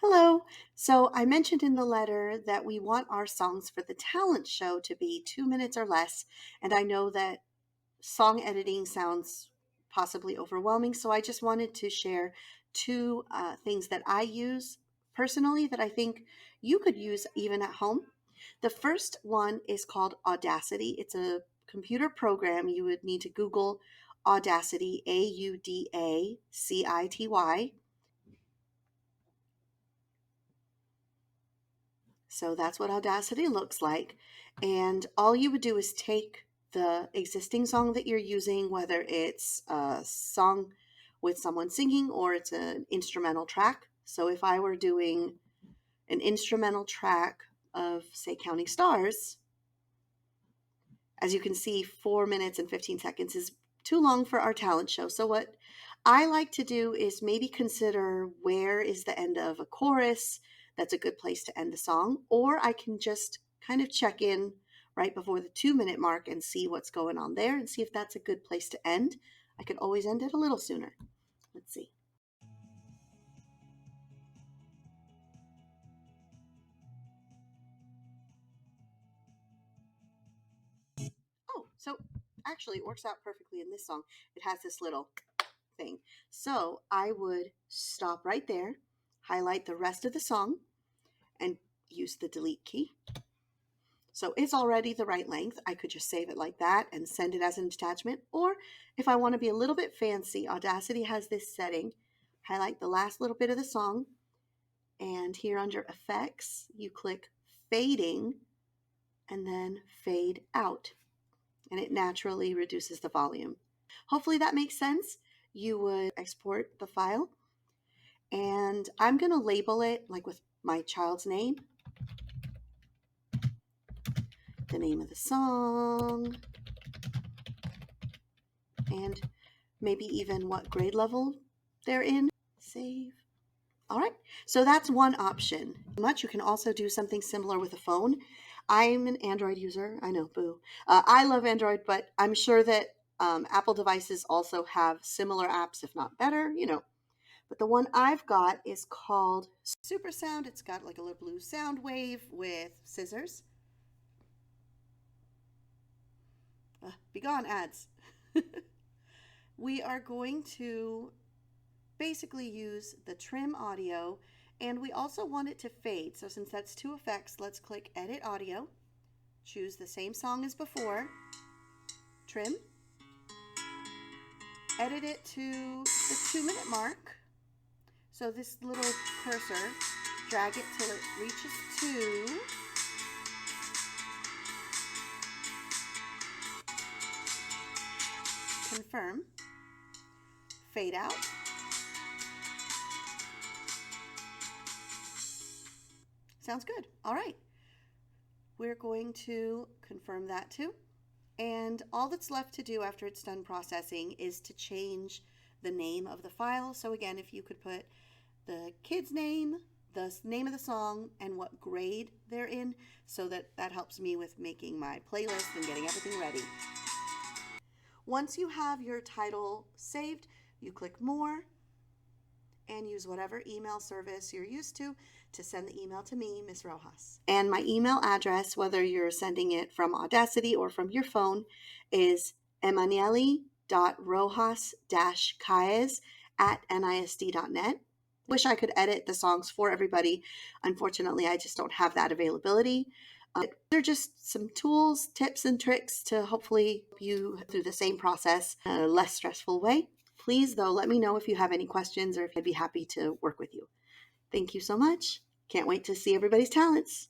Hello. So I mentioned in the letter that we want our songs for the talent show to be 2 minutes or less. And I know that song editing sounds possibly overwhelming. So I just wanted to share two things that I use personally that I think you could use even at home. The first one is called Audacity. It's a computer program. You would need to Google Audacity, Audacity. So that's what Audacity looks like. And all you would do is take the existing song that you're using, whether it's a song with someone singing or it's an instrumental track. So if I were doing an instrumental track of, say, Counting Stars, as you can see, 4 minutes and 15 seconds is too long for our talent show. So what I like to do is maybe consider where is the end of a chorus. That's a good place to end the song. Or I can just kind of check in right before the 2 minute mark and see what's going on there and see if that's a good place to end. I could always end it a little sooner. Let's see. Oh, so actually it works out perfectly in this song. It has this little thing. So I would stop right there, highlight the rest of the song, and use the delete key. So it's already the right length. I could just save it like that and send it as an attachment. Or if I want to be a little bit fancy, Audacity has this setting. Highlight the last little bit of the song, and here under Effects, you click Fading and then Fade Out, and it naturally reduces the volume. Hopefully that makes sense. You would export the file, and I'm going to label it like with my child's name, the name of the song, and maybe even what grade level they're in. Save. All right, so that's one option. You can also do something similar with a phone. I'm an Android user. I know, boo. I love Android, but I'm sure that Apple devices also have similar apps, if not better, But the one I've got is called Super Sound. It's got like a little blue sound wave with scissors. Be gone, ads. We are going to basically use the trim audio, and we also want it to fade. So since that's two effects, let's click Edit Audio, choose the same song as before, trim, edit it to the 2 minute mark. So this little cursor, drag it till it reaches 2. Confirm, fade out. Sounds good. All right. We're going to confirm that too. And all that's left to do after it's done processing is to change the name of the file. So again, if you could put the kid's name, the name of the song, and what grade they're in, so that helps me with making my playlist and getting everything ready. Once you have your title saved, you click More and use whatever email service you're used to send the email to me, Miss Rojas. And my email address, whether you're sending it from Audacity or from your phone, is emanueli.rojas-caez@nisd.net. Wish I could edit the songs for everybody. Unfortunately, I just don't have that availability. They're just some tools, tips, and tricks to hopefully help you through the same process in a less stressful way. Please, though, let me know if you have any questions or if I'd be happy to work with you. Thank you so much. Can't wait to see everybody's talents.